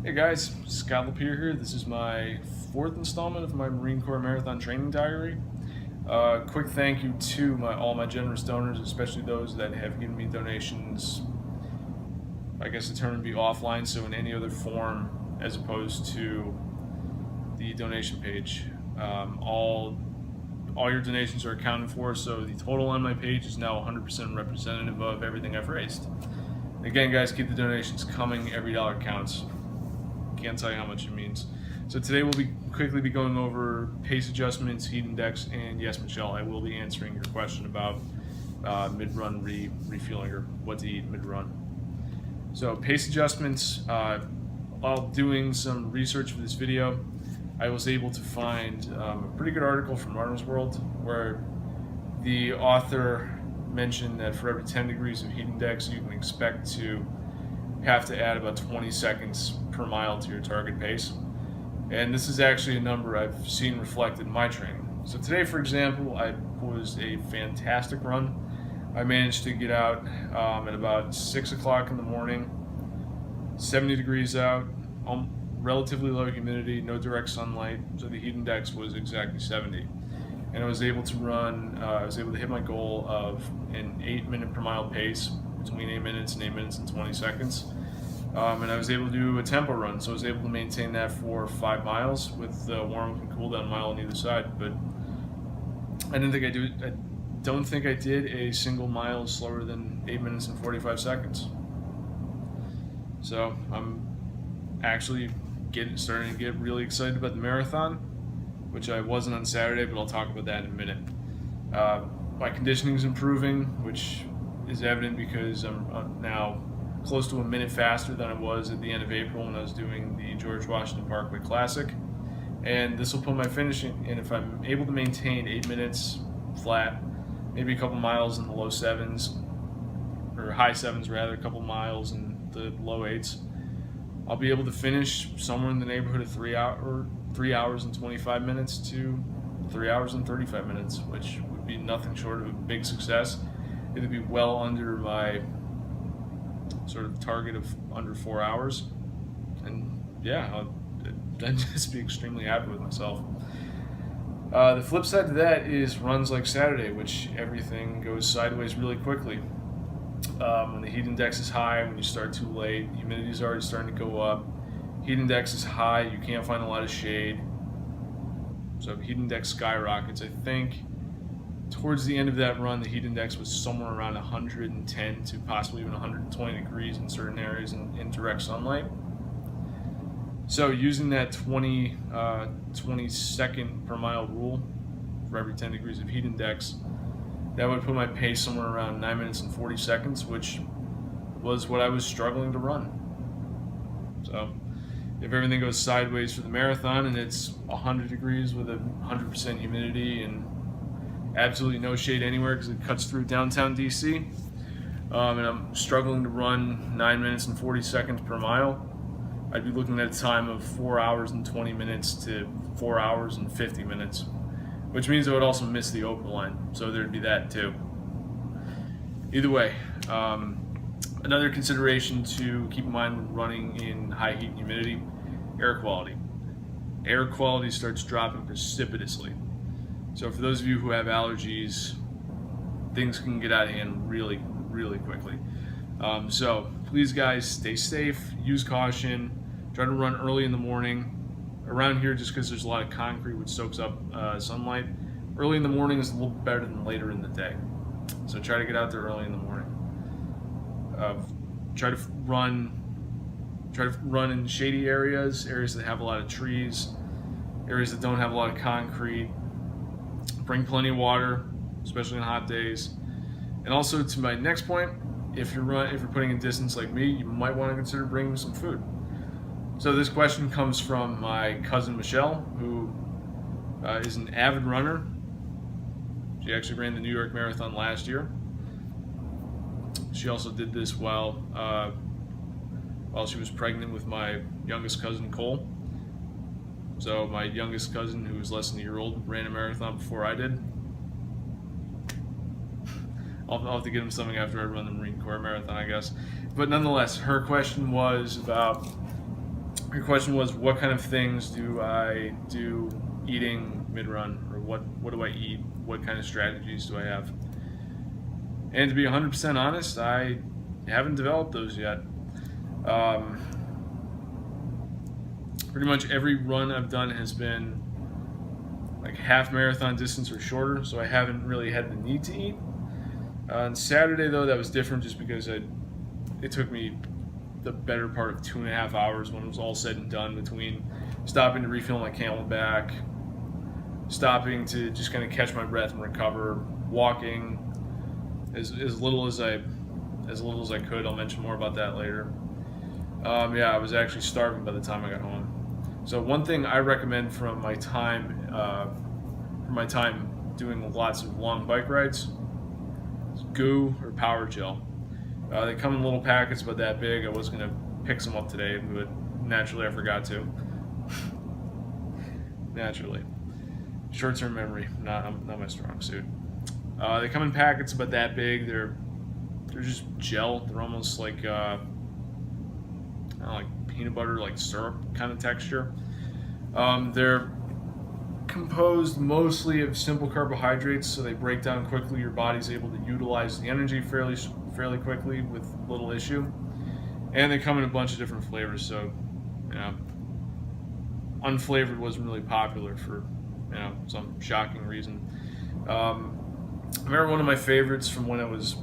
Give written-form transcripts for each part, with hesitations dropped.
Hey guys, Scott Lapeer here. This is my fourth installment of my Marine Corps Marathon Training Diary. Quick thank you to all my generous donors, especially those that have given me donations. I guess the term would be offline, so in any other form as opposed to the donation page. All your donations are accounted for, so the total on my page is now 100% representative of everything I've raised. Again, guys, keep the donations coming. Every dollar counts. Can't tell you how much it means. So today we'll quickly be going over pace adjustments, heat index, and yes, Michelle, I will be answering your question about mid-run refueling or what to eat mid-run. So pace adjustments, while doing some research for this video, I was able to find a pretty good article from Runner's World where the author mentioned that for every 10 degrees of heat index, you can expect to have to add about 20 seconds per mile to your target pace. And this is actually a number I've seen reflected in my training. So today, for example, I was a fantastic run. I managed to get out at about 6 o'clock in the morning, 70 degrees out, relatively low humidity, no direct sunlight, so the heat index was exactly 70. And I was able to hit my goal of an 8-minute per mile pace, between 8 minutes and 8 minutes and 20 seconds. And I was able to do a tempo run, so I was able to maintain that for 5 miles with the warm up and cool down mile on either side. But I don't think I did a single mile slower than 8 minutes and 45 seconds. So I'm actually starting to get really excited about the marathon, which I wasn't on Saturday, but I'll talk about that in a minute. My conditioning is improving, which is evident because I'm now close to a minute faster than I was at the end of April when I was doing the George Washington Parkway Classic. And this will put my finishing, and if I'm able to maintain 8 minutes flat, maybe a couple miles in the low sevens, or high sevens rather, a couple miles in the low eights, I'll be able to finish somewhere in the neighborhood of 3 hours and 25 minutes to 3 hours and 35 minutes, which would be nothing short of a big success. It'd be well under my sort of target of under 4 hours, and yeah, I'd just be extremely happy with myself. The flip side to that is runs like Saturday, which everything goes sideways really quickly. When the heat index is high, when you start too late, humidity is already starting to go up. Heat index is high, you can't find a lot of shade, so heat index skyrockets. I think towards the end of that run, the heat index was somewhere around 110 to possibly even 120 degrees in certain areas in direct sunlight. So using that 20 second per mile rule for every 10 degrees of heat index, that would put my pace somewhere around 9 minutes and 40 seconds, which was what I was struggling to run. So if everything goes sideways for the marathon and it's 100 degrees with 100% humidity and absolutely no shade anywhere because it cuts through downtown DC, and I'm struggling to run 9 minutes and 40 seconds per mile, I'd be looking at a time of 4 hours and 20 minutes to 4 hours and 50 minutes, which means I would also miss the open line, so there'd be that too. Either way, another consideration to keep in mind when running in high heat and humidity: air quality. Air quality starts dropping precipitously. So for those of you who have allergies, things can get out of hand really, really quickly. So please, guys, stay safe, use caution, try to run early in the morning. Around here, just because there's a lot of concrete which soaks up sunlight, early in the morning is a little better than later in the day. So try to get out there early in the morning. Try to run in shady areas that have a lot of trees, areas that don't have a lot of concrete. Bring plenty of water, especially on hot days. And also, to my next point, if you're putting in distance like me, you might want to consider bringing some food. So this question comes from my cousin Michelle, who is an avid runner. She actually ran the New York Marathon last year. She also did this while she was pregnant with my youngest cousin Cole. So my youngest cousin, who was less than a year old, ran a marathon before I did. I'll have to get him something after I run the Marine Corps Marathon, I guess. But nonetheless, her question was about your question was, what kind of things do I do eating mid-run, or what do I eat? What kind of strategies do I have? And to be 100% honest, I haven't developed those yet. Pretty much every run I've done has been like half marathon distance or shorter, so I haven't really had the need to eat. On Saturday, though, that was different just because it took me the better part of 2.5 hours when it was all said and done, between stopping to refill my Camelback, stopping to just kind of catch my breath and recover, walking as little as I could. I'll mention more about that later. I was actually starving by the time I got home. So one thing I recommend from my time doing lots of long bike rides is GU or Power Gel. They come in little packets about that big. I was gonna pick some up today, but naturally I forgot to. Naturally, short-term memory, not my strong suit. They come in packets about that big. They're just gel. They're almost like like peanut butter, like syrup kind of texture. They're composed mostly of simple carbohydrates, so they break down quickly. Your body's able to utilize the energy fairly quickly with little issue. And they come in a bunch of different flavors, so unflavored wasn't really popular for some shocking reason. I remember one of my favorites from when I was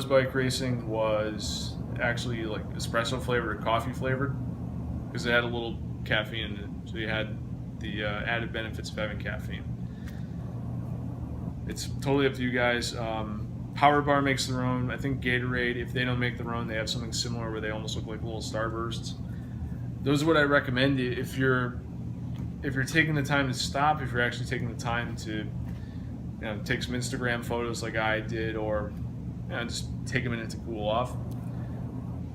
bike racing was actually like espresso flavored or coffee flavored, because it had a little caffeine in it, so you had the added benefits of having caffeine. It's totally up to you guys. Power Bar makes their own. I think Gatorade, if they don't make their own, they have something similar where they almost look like little Starbursts. Those are what I recommend if you're taking the time to stop, if you're actually taking the time to take some Instagram photos like I did, or just take a minute to cool off.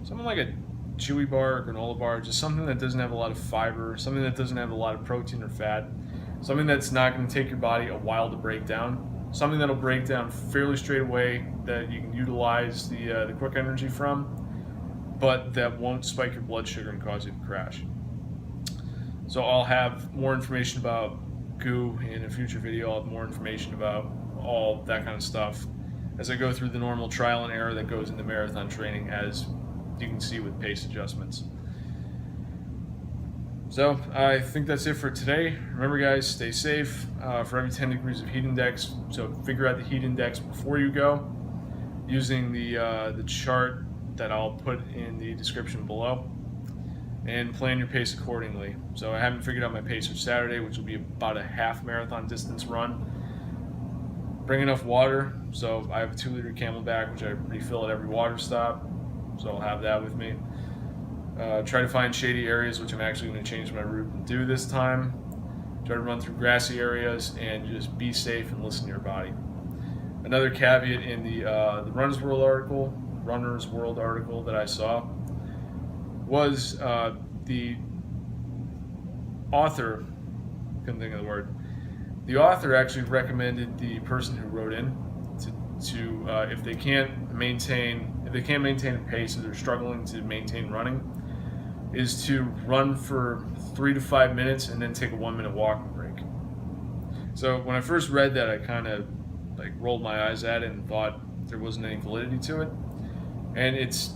Something like a Chewy bar or granola bar, just something that doesn't have a lot of fiber, something that doesn't have a lot of protein or fat, something that's not going to take your body a while to break down, something that'll break down fairly straight away, that you can utilize the quick energy from, but that won't spike your blood sugar and cause you to crash. So I'll have more information about GU in a future video. I'll have more information about all that kind of stuff as I go through the normal trial and error that goes into marathon training, as you can see with pace adjustments. So I think that's it for today. Remember, guys, stay safe. For every 10 degrees of heat index, so figure out the heat index before you go using the chart that I'll put in the description below, and plan your pace accordingly. So I haven't figured out my pace for Saturday, which will be about a half marathon distance run. Bring enough water. So I have a 2-liter Camelback, which I refill at every water stop, so I'll have that with me. Try to find shady areas, which I'm actually going to change my route and do this time. Try to run through grassy areas, and just be safe and listen to your body. Another caveat in the Runner's World article that I saw was the author, couldn't think of the word. The author actually recommended the person who wrote in to if they can't maintain a pace, if they're struggling to maintain running, is to run for 3 to 5 minutes and then take a 1-minute walking break. So when I first read that, I kind of rolled my eyes at it and thought there wasn't any validity to it. And it's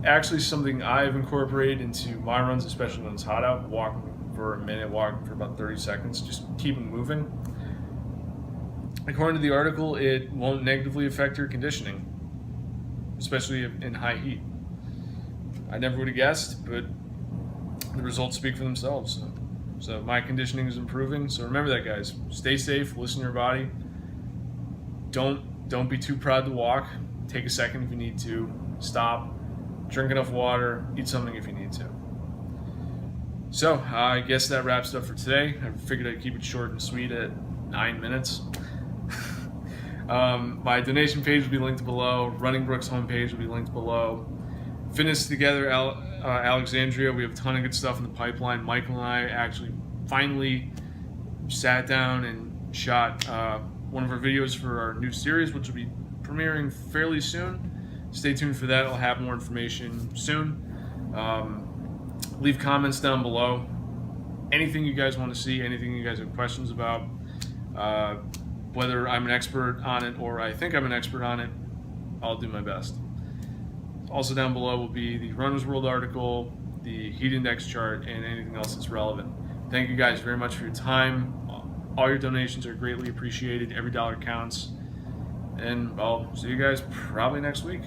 actually something I've incorporated into my runs, especially when it's hot out. Walking for a minute, walking for about 30 seconds, just keeping moving. According to the article, it won't negatively affect your conditioning, especially in high heat. I never would have guessed, but the results speak for themselves. So my conditioning is improving. So remember that, guys. Stay safe, listen to your body. Don't be too proud to walk. Take a second if you need to. Stop. Drink enough water. Eat something if you need to. So I guess that wraps it up for today. I figured I'd keep it short and sweet at 9 minutes. My donation page will be linked below. Running Brooks homepage will be linked below. Fitness Together Alexandria, we have a ton of good stuff in the pipeline. Michael and I actually finally sat down and shot one of our videos for our new series, which will be premiering fairly soon. Stay tuned for that. I'll have more information soon. Leave comments down below. Anything you guys want to see, anything you guys have questions about, whether I'm an expert on it or I think I'm an expert on it, I'll do my best. Also down below will be the Runner's World article, the heat index chart, and anything else that's relevant. Thank you guys very much for your time. All your donations are greatly appreciated. Every dollar counts. And I'll see you guys probably next week.